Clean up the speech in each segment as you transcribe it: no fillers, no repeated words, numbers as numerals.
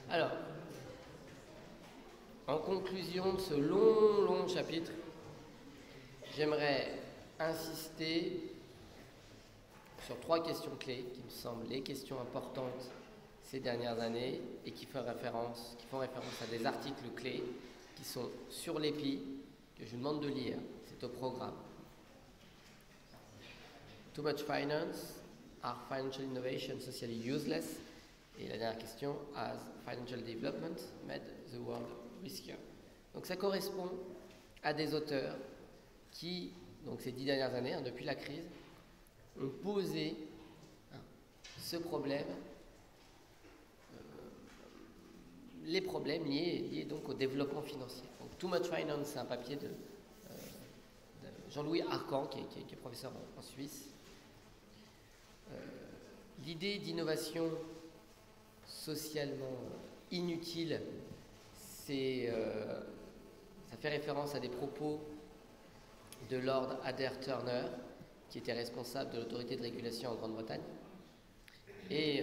Alors, en conclusion de ce long chapitre, j'aimerais insister sur 3 questions clés qui me semblent les questions importantes ces dernières années et qui font référence à des articles clés qui sont sur l'EPI, que je vous demande de lire. C'est au programme. Too much finance, are financial innovation socially useless? Et la dernière question, has financial development made the world riskier? Donc ça correspond à des auteurs qui, donc ces 10 dernières années, depuis la crise, ont posé ce problème, les problèmes liés donc au développement financier. Donc Too Much Finance, c'est un papier de Jean-Louis Arcan, qui est professeur en Suisse. L'idée d'innovation socialement inutile, ça fait référence à des propos de Lord Adair Turner, qui était responsable de l'autorité de régulation en Grande-Bretagne, et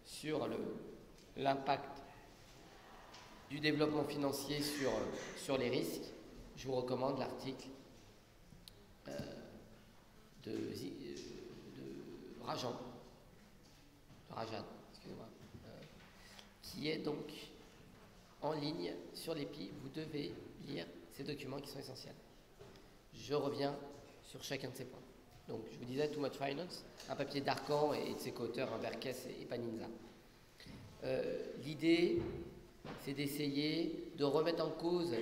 sur l'impact du développement financier sur les risques. Je vous recommande l'article de Rajan, excusez-moi, qui est donc en ligne sur l'EPI. Vous devez lire ces documents qui sont essentiels. Je reviens sur chacun de ces points. Donc, je vous disais, Too Much Finance, un papier d'Arcan et de ses co-auteurs, Berkes et Paninza. L'idée, c'est d'essayer de remettre en cause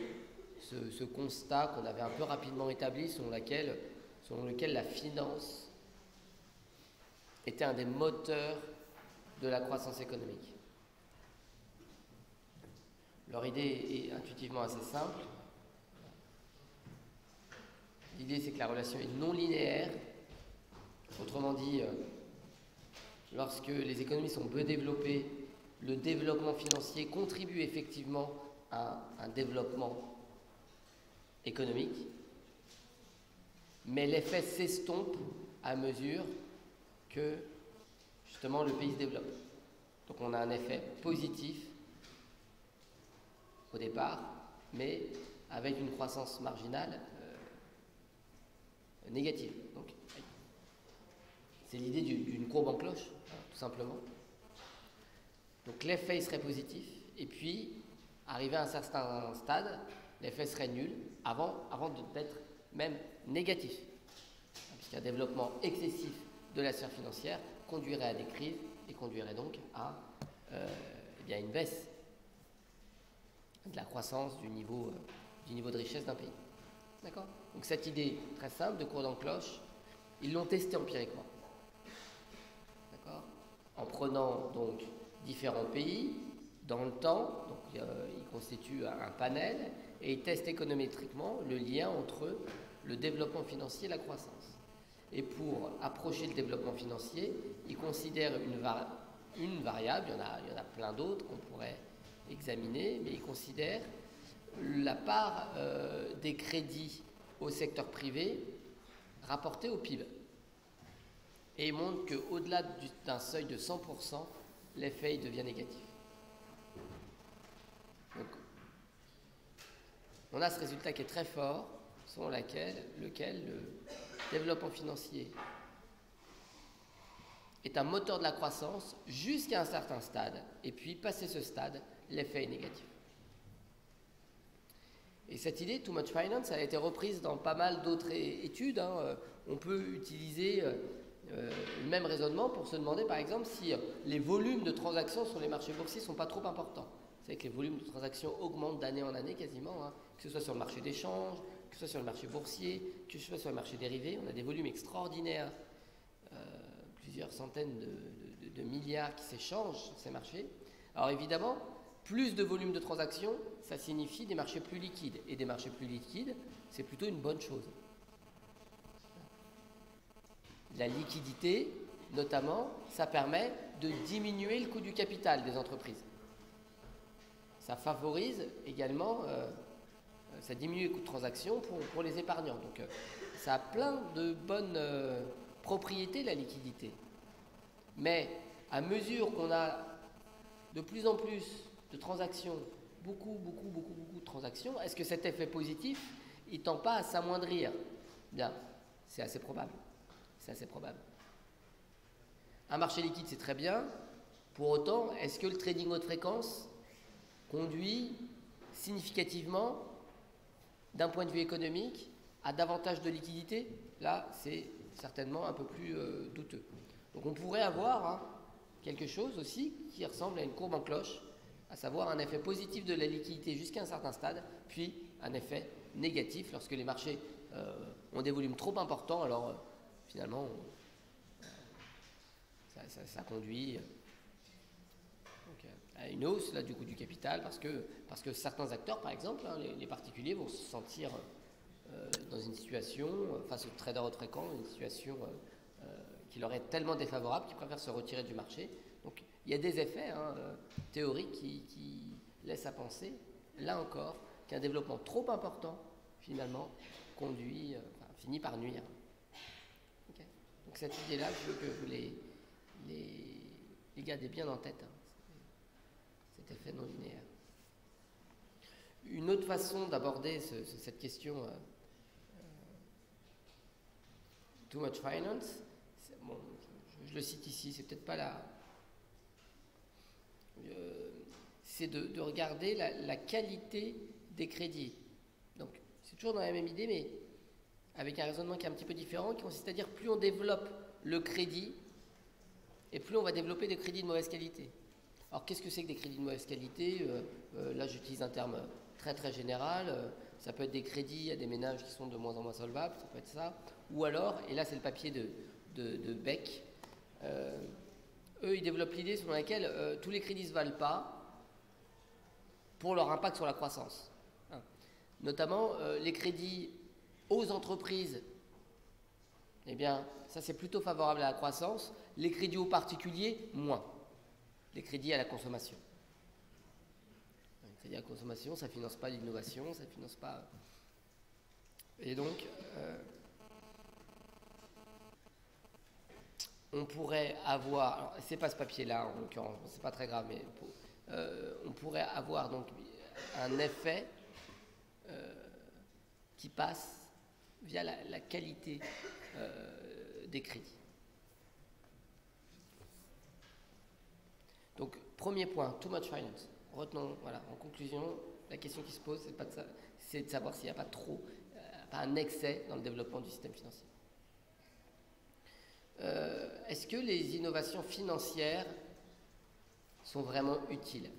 ce constat qu'on avait un peu rapidement établi, selon lequel la finance était un des moteurs de la croissance économique. Leur idée est intuitivement assez simple. L'idée, c'est que la relation est non linéaire. Autrement dit, lorsque les économies sont peu développées, le développement financier contribue effectivement à un développement économique, mais l'effet s'estompe à mesure que justement le pays se développe. Donc on a un effet positif au départ, mais avec une croissance marginale négative. Donc, c'est l'idée d'une courbe en cloche, tout simplement. Donc l'effet serait positif, et puis, arrivé à un certain stade, l'effet serait nul, avant d'être même négatif. Puisqu'un développement excessif de la sphère financière conduirait à des crises, et conduirait donc à une baisse de la croissance du niveau de richesse d'un pays. D'accord ? Donc cette idée très simple de courbe en cloche, ils l'ont testée empiriquement. D'accord ? En prenant donc différents pays dans le temps, donc ils constituent un panel et ils testent économétriquement le lien entre le développement financier et la croissance. Et pour approcher le développement financier, ils considèrent une variable, il y en a plein d'autres qu'on pourrait examiner, mais ils considèrent la part des crédits au secteur privé rapporté au PIB. Et ils montrent qu'au-delà d'un seuil de 100%, l'effet devient négatif. Donc, on a ce résultat qui est très fort, selon lequel le développement financier est un moteur de la croissance jusqu'à un certain stade, et puis, passé ce stade, l'effet est négatif. Et cette idée, Too Much Finance, elle a été reprise dans pas mal d'autres études. On peut utiliser le même raisonnement pour se demander, par exemple, si les volumes de transactions sur les marchés boursiers ne sont pas trop importants. Vous savez que les volumes de transactions augmentent d'année en année quasiment, que ce soit sur le marché d'échange, que ce soit sur le marché boursier, que ce soit sur le marché dérivé. On a des volumes extraordinaires, plusieurs centaines de milliards qui s'échangent sur ces marchés. Alors évidemment, plus de volume de transactions, ça signifie des marchés plus liquides. Et des marchés plus liquides, c'est plutôt une bonne chose. La liquidité, notamment, ça permet de diminuer le coût du capital des entreprises. Ça favorise également, ça diminue les coûts de transaction pour les épargnants. Donc ça a plein de bonnes propriétés, la liquidité. Mais à mesure qu'on a de plus en plus de transactions, beaucoup de transactions, est-ce que cet effet positif, il tend pas à s'amoindrir? Bien, c'est assez probable. C'est assez probable. Un marché liquide, c'est très bien. Pour autant, est-ce que le trading haute fréquence conduit significativement, d'un point de vue économique, à davantage de liquidité? Là, c'est certainement un peu plus douteux. Donc on pourrait avoir quelque chose aussi qui ressemble à une courbe en cloche, à savoir un effet positif de la liquidité jusqu'à un certain stade, puis un effet négatif lorsque les marchés ont des volumes trop importants. Alors finalement, ça conduit à une hausse là, du coût du capital, parce que certains acteurs, par exemple, les particuliers, vont se sentir dans une situation, face aux traders haute fréquence, une situation qui leur est tellement défavorable qu'ils préfèrent se retirer du marché. Donc il y a des effets théoriques qui laissent à penser, là encore, qu'un développement trop important, finalement, finit par nuire. Okay. Donc cette idée-là, je veux que vous les gardez bien en tête, cet effet non linéaire. Une autre façon d'aborder cette question too much finance, bon, je le cite ici, c'est peut-être pas là. C'est de regarder la qualité des crédits. Donc, c'est toujours dans la même idée, mais avec un raisonnement qui est un petit peu différent, qui consiste à dire plus on développe le crédit, et plus on va développer des crédits de mauvaise qualité. Alors, qu'est-ce que c'est que des crédits de mauvaise qualité? Là, j'utilise un terme très très général. Ça peut être des crédits à des ménages qui sont de moins en moins solvables, ça peut être ça. Ou alors, et là c'est le papier de Beck, eux ils développent l'idée selon laquelle tous les crédits ne se valent pas pour leur impact sur la croissance. Notamment les crédits aux entreprises, eh bien ça c'est plutôt favorable à la croissance. Les crédits aux particuliers, moins. Les crédits à la consommation. Les crédits à la consommation, ça ne finance pas l'innovation, ça ne finance pas... Et donc, on pourrait avoir... Alors, c'est pas ce papier-là, en l'occurrence, c'est pas très grave, mais on pourrait avoir donc un effet qui passe via la qualité des crédits. Donc, premier point, too much finance. Retenons, voilà, en conclusion, la question qui se pose, c'est de savoir s'il n'y a pas pas un excès dans le développement du système financier. Est-ce que les innovations financières sont vraiment utiles?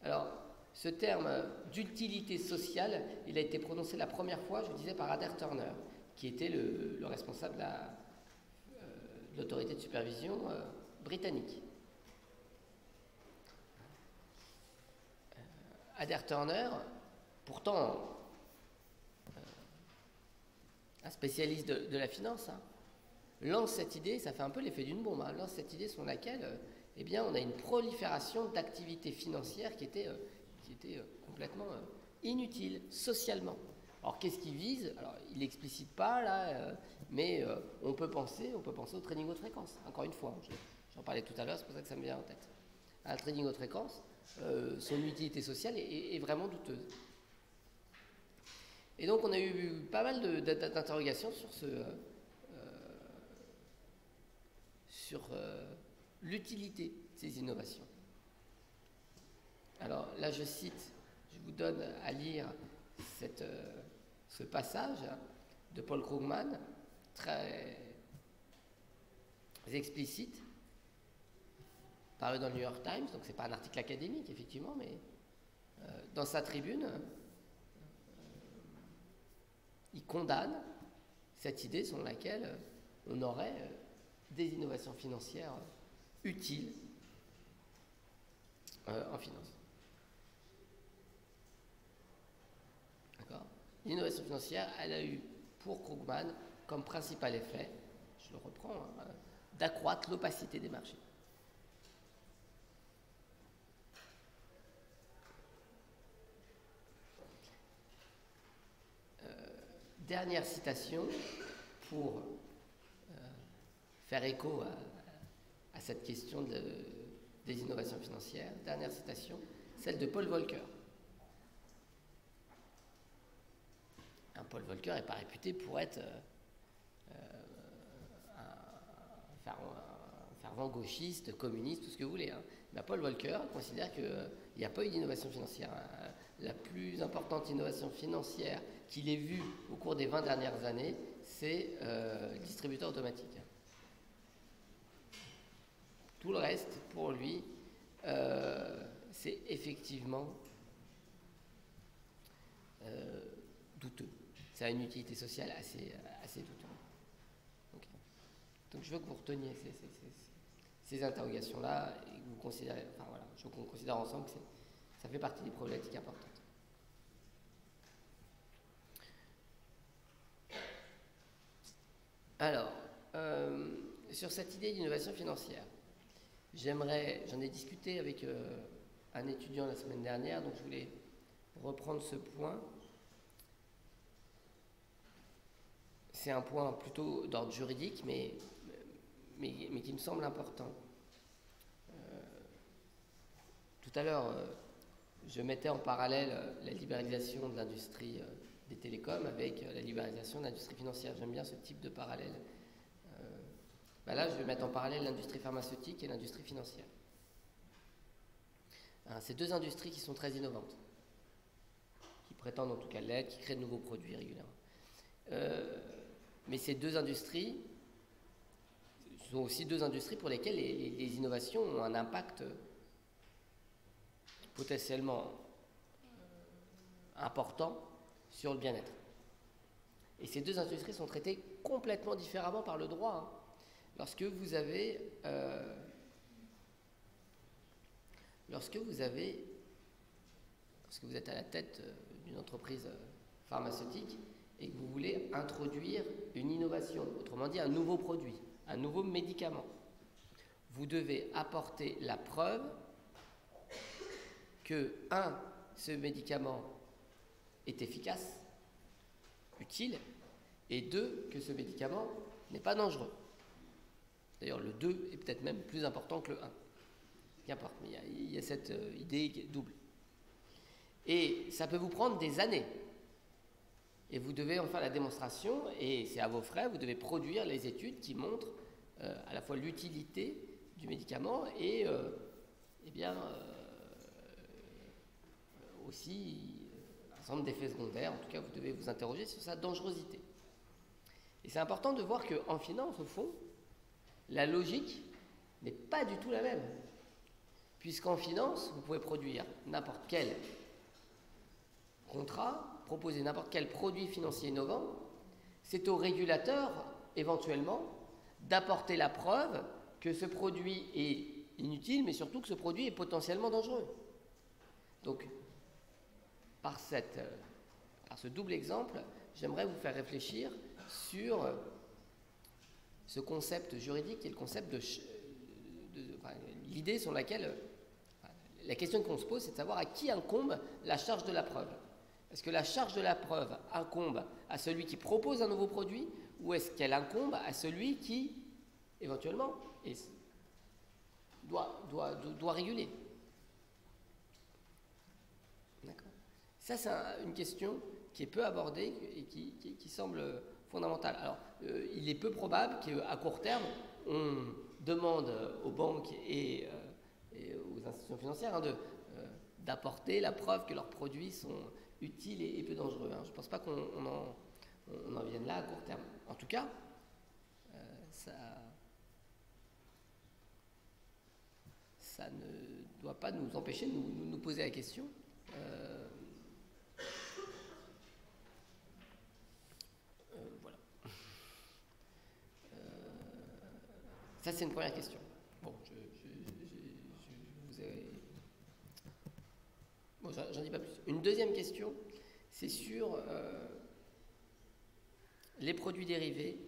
Alors, ce terme d'utilité sociale, il a été prononcé la première fois, je disais, par Adair Turner, qui était le responsable de l'autorité de supervision britannique. Adair Turner, pourtant un spécialiste de la finance, lance cette idée, ça fait un peu l'effet d'une bombe, lance cette idée selon laquelle eh bien, on a une prolifération d'activités financières qui était complètement inutile socialement. Alors qu'est-ce qu'il vise? Alors il n'explicite pas là, mais on peut penser au trading haute fréquence. Encore une fois, j'en parlais tout à l'heure, c'est pour ça que ça me vient en tête. Un trading haute fréquence, son utilité sociale est vraiment douteuse. Et donc on a eu pas mal d'interrogations sur l'utilité de ces innovations. Alors là je vous donne à lire ce passage de Paul Krugman, très explicite, paru dans le New York Times, donc c'est pas un article académique effectivement, mais dans sa tribune, il condamne cette idée selon laquelle on aurait des innovations financières utiles en finance. D'accord ? L'innovation financière, elle a eu pour Krugman comme principal effet, je le reprends, d'accroître l'opacité des marchés. Dernière citation pour faire écho à cette question des innovations financières. Dernière citation, celle de Paul Volcker. Paul Volcker n'est pas réputé pour être un fervent gauchiste, communiste, tout ce que vous voulez. Hein. Mais Paul Volcker considère qu'il n'y a pas eu d'innovation financière. La plus importante innovation financière qu'il ait vue au cours des 20 dernières années, c'est le distributeur automatique. Tout le reste, pour lui, c'est effectivement douteux. Ça a une utilité sociale assez douteuse. Donc je veux que vous reteniez ces interrogations-là et que vous considérez, enfin voilà, je veux qu'on considère ensemble que ça fait partie des problématiques importantes. Alors, sur cette idée d'innovation financière, j'en ai discuté avec un étudiant la semaine dernière, donc je voulais reprendre ce point. C'est un point plutôt d'ordre juridique, mais qui me semble important. Tout à l'heure, je mettais en parallèle la libéralisation de l'industrie des télécoms avec la libéralisation de l'industrie financière. J'aime bien ce type de parallèle. Là, je vais mettre en parallèle l'industrie pharmaceutique et l'industrie financière. C'est deux industries qui sont très innovantes, qui prétendent en tout cas l'être, qui créent de nouveaux produits régulièrement. Mais ces deux industries sont aussi deux industries pour lesquelles les innovations ont un impact potentiellement important sur le bien-être. Et ces deux industries sont traitées complètement différemment par le droit. Lorsque vous êtes à la tête d'une entreprise pharmaceutique et que vous voulez introduire une innovation, autrement dit un nouveau produit, un nouveau médicament, vous devez apporter la preuve que, ce médicament est efficace, utile, et 2, que ce médicament n'est pas dangereux. D'ailleurs, le 2 est peut-être même plus important que le 1. Qu'importe, mais il y a cette idée double. Et ça peut vous prendre des années. Et vous devez en faire la démonstration, et c'est à vos frais, vous devez produire les études qui montrent à la fois l'utilité du médicament et aussi un certain nombre d'effets secondaires. En tout cas, vous devez vous interroger sur sa dangerosité. Et c'est important de voir qu'en finance, au fond, la logique n'est pas du tout la même. Puisqu'en finance, vous pouvez produire n'importe quel contrat, proposer n'importe quel produit financier innovant, c'est au régulateur, éventuellement, d'apporter la preuve que ce produit est inutile, mais surtout que ce produit est potentiellement dangereux. Donc, par ce double exemple, j'aimerais vous faire réfléchir sur ce concept juridique et le concept l'idée sur laquelle la question qu'on se pose, c'est de savoir à qui incombe la charge de la preuve. Est-ce que la charge de la preuve incombe à celui qui propose un nouveau produit ou est-ce qu'elle incombe à celui qui, éventuellement, doit réguler? D'accord. Ça, c'est une question qui est peu abordée et qui semble fondamentale. Alors, il est peu probable qu'à court terme, on demande aux banques et aux institutions financières d'apporter la preuve que leurs produits sont utiles et peu dangereux. Je ne pense pas qu'on en vienne là à court terme. En tout cas, ça ne doit pas nous empêcher de nous poser la question. Voilà. Ça, c'est une première question. Bon, j'en dis pas plus. Une deuxième question, c'est sur les produits dérivés,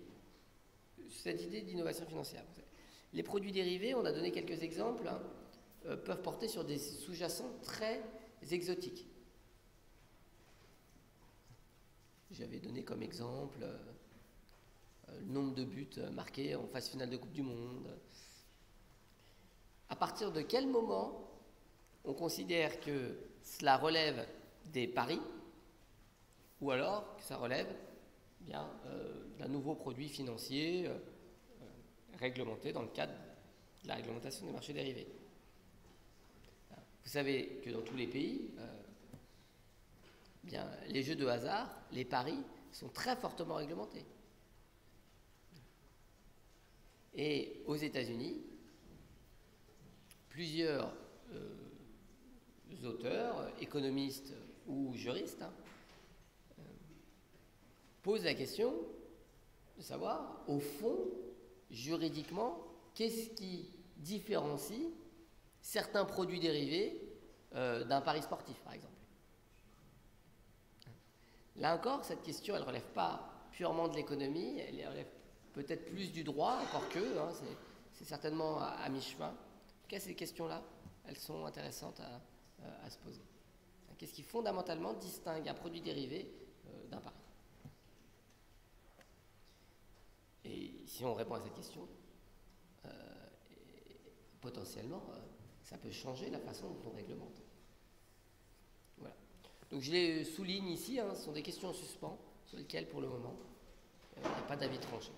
cette idée d'innovation financière. Les produits dérivés, on a donné quelques exemples, peuvent porter sur des sous-jacents très exotiques. J'avais donné comme exemple le nombre de buts marqués en phase finale de Coupe du Monde. À partir de quel moment on considère que cela relève des paris, ou alors que ça relève d'un nouveau produit financier réglementé dans le cadre de la réglementation des marchés dérivés. Vous savez que dans tous les pays, les jeux de hasard, les paris, sont très fortement réglementés. Et aux États-Unis, plusieurs auteurs, économistes ou juristes posent la question de savoir, au fond, juridiquement, qu'est-ce qui différencie certains produits dérivés d'un pari sportif, par exemple. Là encore, cette question, elle ne relève pas purement de l'économie, elle relève peut-être plus du droit, encore que, c'est certainement à mi-chemin. En tout cas, ces questions-là, elles sont intéressantes à se poser. Qu'est-ce qui fondamentalement distingue un produit dérivé d'un pari? Et si on répond à cette question, potentiellement, ça peut changer la façon dont on réglemente. Voilà. Donc je les souligne ici, ce sont des questions en suspens, sur lesquelles pour le moment, il n'y a pas d'avis tranché.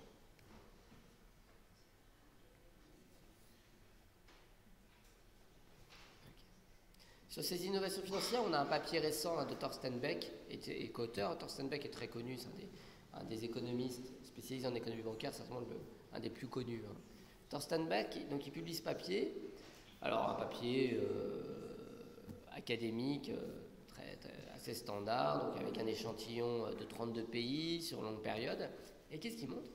Sur ces innovations financières, on a un papier récent de Thorsten Beck et co-auteur. Thorsten Beck est très connu, c'est un des économistes spécialisés en économie bancaire, certainement un des plus connus. Thorsten Beck, donc il publie ce papier. Alors un papier académique assez standard, donc avec un échantillon de 32 pays sur longue période. Et qu'est-ce qu'il montre?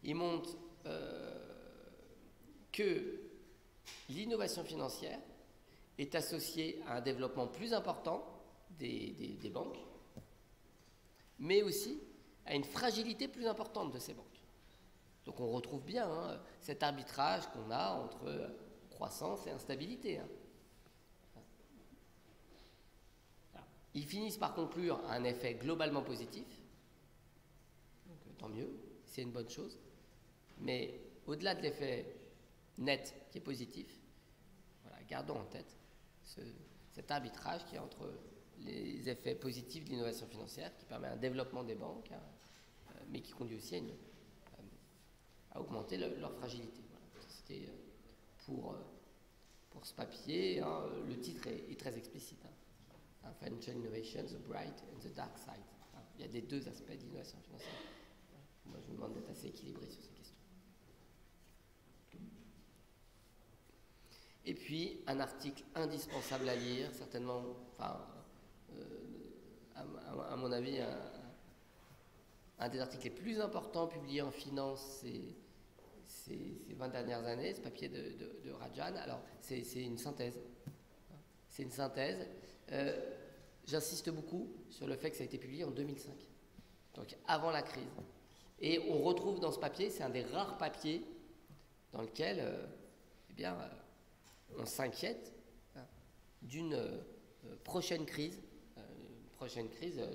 Il montre que l'innovation financière est associée à un développement plus important des banques, mais aussi à une fragilité plus importante de ces banques. Donc on retrouve bien cet arbitrage qu'on a entre croissance et instabilité. Ils finissent par conclure à un effet globalement positif, donc tant mieux, c'est une bonne chose, mais au-delà de l'effet net qui est positif, gardons en tête cet arbitrage qui est entre les effets positifs de l'innovation financière, qui permet un développement des banques, mais qui conduit aussi à augmenter leur fragilité. Voilà. C'était pour ce papier, le titre est très explicite. Financial Innovation, the Bright and the Dark Side. Il y a des deux aspects de l'innovation financière. Moi, je vous demande d'être assez équilibré sur ces questions. Et puis, un article indispensable à lire, certainement, à mon avis, un des articles les plus importants publiés en finance ces 20 dernières années, ce papier de Rajan. Alors, c'est une synthèse. C'est une synthèse. J'insiste beaucoup sur le fait que ça a été publié en 2005, donc avant la crise. Et on retrouve dans ce papier, c'est un des rares papiers dans lequel on s'inquiète d'une prochaine crise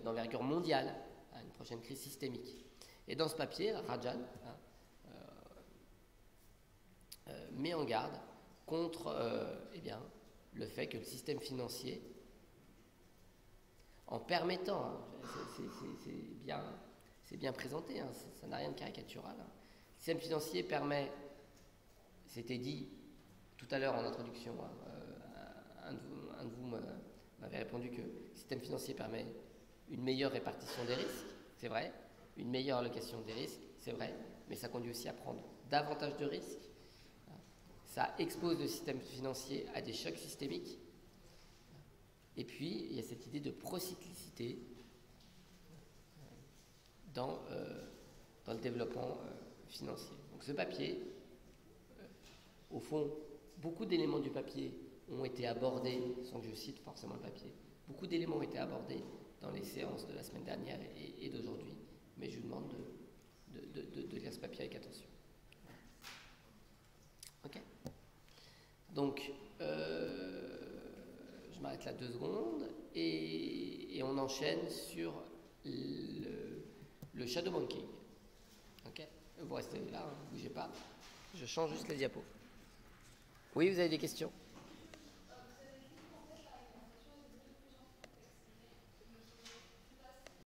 d'envergure mondiale, une prochaine crise systémique. Et dans ce papier, Rajan met en garde contre le fait que le système financier, en permettant, c'est bien présenté, ça n'a rien de caricatural. Le système financier permet, c'était dit tout à l'heure en introduction, un de vous m'avait répondu que le système financier permet une meilleure répartition des risques, c'est vrai, une meilleure allocation des risques, c'est vrai, mais ça conduit aussi à prendre davantage de risques. Ça expose le système financier à des chocs systémiques. Et puis, il y a cette idée de procyclicité dans le développement financier. Donc ce papier, au fond, beaucoup d'éléments du papier ont été abordés, sans que je cite forcément le papier, beaucoup d'éléments ont été abordés dans les séances de la semaine dernière et d'aujourd'hui, mais je vous demande de lire ce papier avec attention. Ok. Donc, je m'arrête là 2 secondes et on enchaîne sur le shadow banking. Ok. Vous restez là, ne bougez pas. Je change juste les diapos. Oui, vous avez des questions ?